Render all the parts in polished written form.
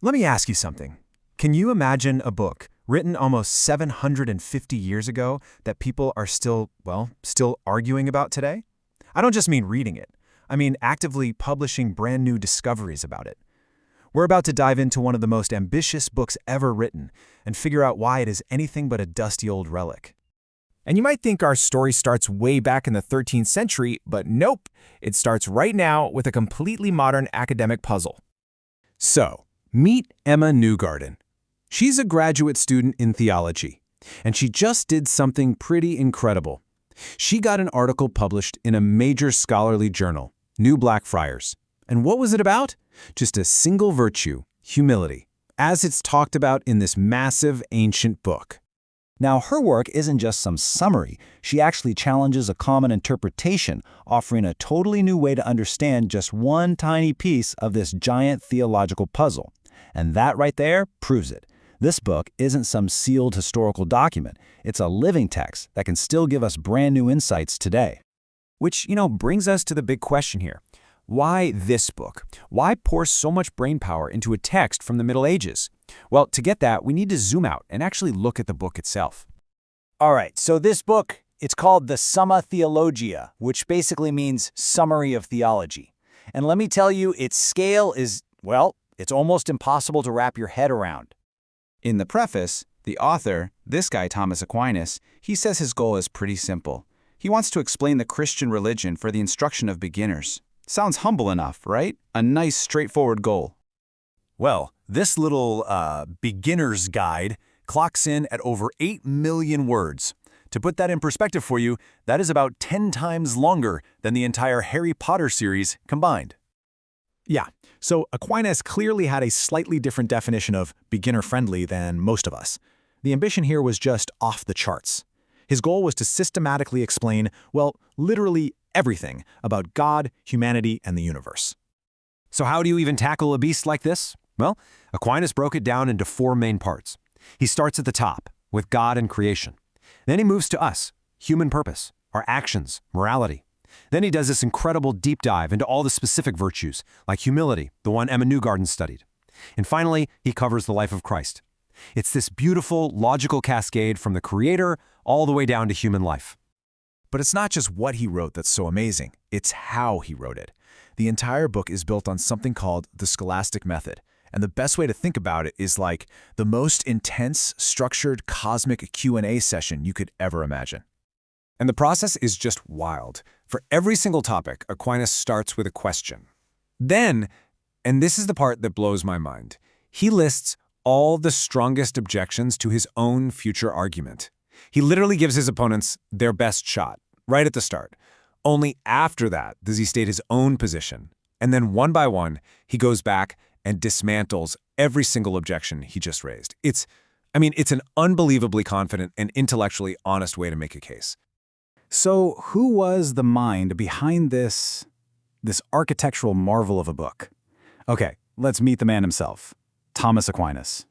Let me ask you something. Can you imagine a book written almost 750 years ago that people are still arguing about today? I don't just mean reading it. I mean actively publishing brand new discoveries about it. We're about to dive into one of the most ambitious books ever written and figure out why it is anything but a dusty old relic. And you might think our story starts way back in the 13th century, but nope, it starts right now with a completely modern academic puzzle. So, meet Emma Newgarden. She's a graduate student in theology, and she just did something pretty incredible. She got an article published in a major scholarly journal, New Blackfriars. And what was it about? Just a single virtue, humility, as it's talked about in this massive ancient book. Now, her work isn't just some summary. She actually challenges a common interpretation, offering a totally new way to understand just one tiny piece of this giant theological puzzle. And that right there proves it. This book isn't some sealed historical document. It's a living text that can still give us brand new insights today. Which, brings us to the big question here. Why this book? Why pour so much brainpower into a text from the Middle Ages? Well, to get that, we need to zoom out and actually look at the book itself. All right, so this book, it's called the Summa Theologia, which basically means Summary of Theology. And let me tell you, its scale is, it's almost impossible to wrap your head around. In the preface, the author, this guy Thomas Aquinas, he says his goal is pretty simple. He wants to explain the Christian religion for the instruction of beginners. Sounds humble enough, right? A nice, straightforward goal. Well, this little beginner's guide clocks in at over 8 million words. To put that in perspective for you, that is about 10 times longer than the entire Harry Potter series combined. Yeah, so Aquinas clearly had a slightly different definition of beginner-friendly than most of us. The ambition here was just off the charts. His goal was to systematically explain, literally everything about God, humanity, and the universe. So how do you even tackle a beast like this? Well, Aquinas broke it down into 4 main parts. He starts at the top, with God and creation. Then he moves to us, human purpose, our actions, morality. Then he does this incredible deep dive into all the specific virtues, like humility, the one Emma Newgarden studied. And finally, he covers the life of Christ. It's this beautiful, logical cascade from the Creator all the way down to human life. But it's not just what he wrote that's so amazing, it's how he wrote it. The entire book is built on something called the scholastic method, and the best way to think about it is like the most intense, structured, cosmic Q&A session you could ever imagine. And the process is just wild. For every single topic, Aquinas starts with a question. Then, and this is the part that blows my mind, he lists all the strongest objections to his own future argument. He literally gives his opponents their best shot, right at the start. Only after that does he state his own position. And then one by one, he goes back and dismantles every single objection he just raised. It's an unbelievably confident and intellectually honest way to make a case. So who was the mind behind this architectural marvel of a book? Okay, let's meet the man himself, Thomas Aquinas.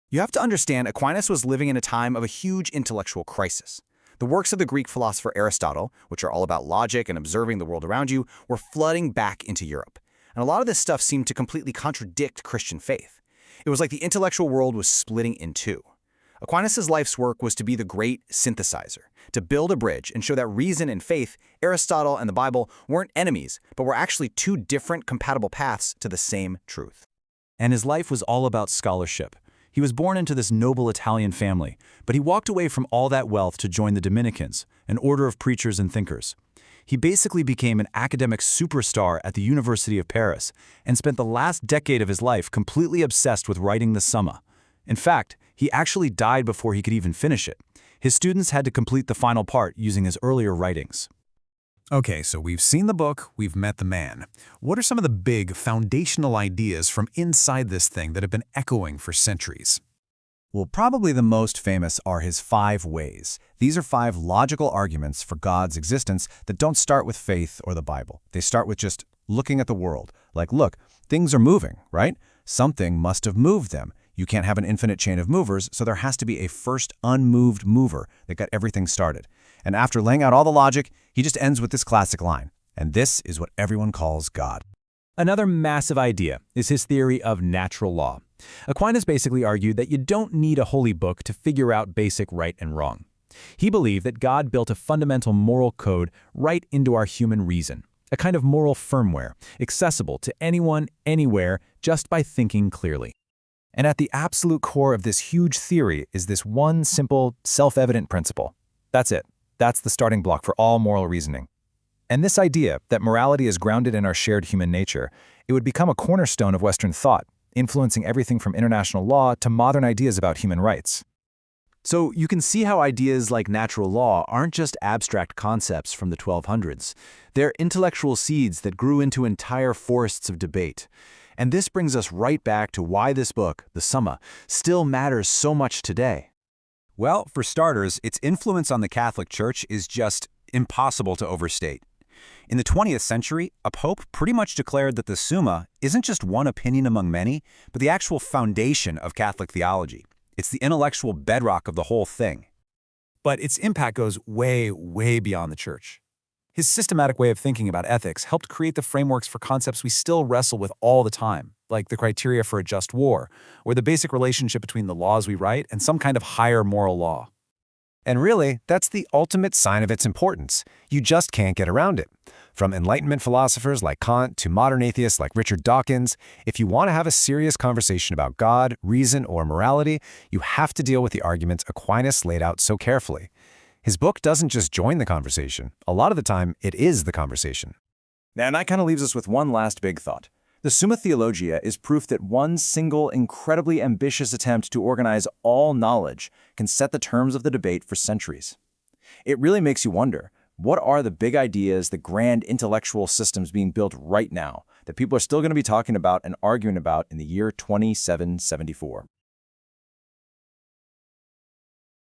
You have to understand, Aquinas was living in a time of a huge intellectual crisis. The works of the Greek philosopher Aristotle, which are all about logic and observing the world around you, were flooding back into Europe. And a lot of this stuff seemed to completely contradict Christian faith. It was like the intellectual world was splitting in two. Aquinas' life's work was to be the great synthesizer, to build a bridge and show that reason and faith, Aristotle and the Bible, weren't enemies, but were actually two different compatible paths to the same truth. And his life was all about scholarship. He was born into this noble Italian family, but he walked away from all that wealth to join the Dominicans, an order of preachers and thinkers. He basically became an academic superstar at the University of Paris and spent the last decade of his life completely obsessed with writing the Summa. In fact, he actually died before he could even finish it. His students had to complete the final part using his earlier writings. Okay, so we've seen the book, we've met the man. What are some of the big foundational ideas from inside this thing that have been echoing for centuries? Well, probably the most famous are his 5 ways. These are 5 logical arguments for God's existence that don't start with faith or the Bible. They start with just looking at the world. Like, look, things are moving, right? Something must have moved them. You can't have an infinite chain of movers, so there has to be a first unmoved mover that got everything started. And after laying out all the logic, he just ends with this classic line, and this is what everyone calls God. Another massive idea is his theory of natural law. Aquinas basically argued that you don't need a holy book to figure out basic right and wrong. He believed that God built a fundamental moral code right into our human reason, a kind of moral firmware, accessible to anyone, anywhere, just by thinking clearly. And at the absolute core of this huge theory is this one simple, self-evident principle. That's it. That's the starting block for all moral reasoning. And this idea that morality is grounded in our shared human nature, it would become a cornerstone of Western thought, influencing everything from international law to modern ideas about human rights. So you can see how ideas like natural law aren't just abstract concepts from the 1200s. They're intellectual seeds that grew into entire forests of debate. And this brings us right back to why this book, the Summa, still matters so much today. Well, for starters, its influence on the Catholic Church is just impossible to overstate. In the 20th century, a pope pretty much declared that the Summa isn't just one opinion among many, but the actual foundation of Catholic theology. It's the intellectual bedrock of the whole thing. But its impact goes way, way beyond the Church. His systematic way of thinking about ethics helped create the frameworks for concepts we still wrestle with all the time, like the criteria for a just war, or the basic relationship between the laws we write and some kind of higher moral law. And really, that's the ultimate sign of its importance. You just can't get around it. From Enlightenment philosophers like Kant to modern atheists like Richard Dawkins, if you want to have a serious conversation about God, reason, or morality, you have to deal with the arguments Aquinas laid out so carefully. His book doesn't just join the conversation. A lot of the time, it is the conversation. Now, and that kind of leaves us with one last big thought. The Summa Theologia is proof that one single, incredibly ambitious attempt to organize all knowledge can set the terms of the debate for centuries. It really makes you wonder, what are the big ideas, the grand intellectual systems being built right now that people are still going to be talking about and arguing about in the year 2774?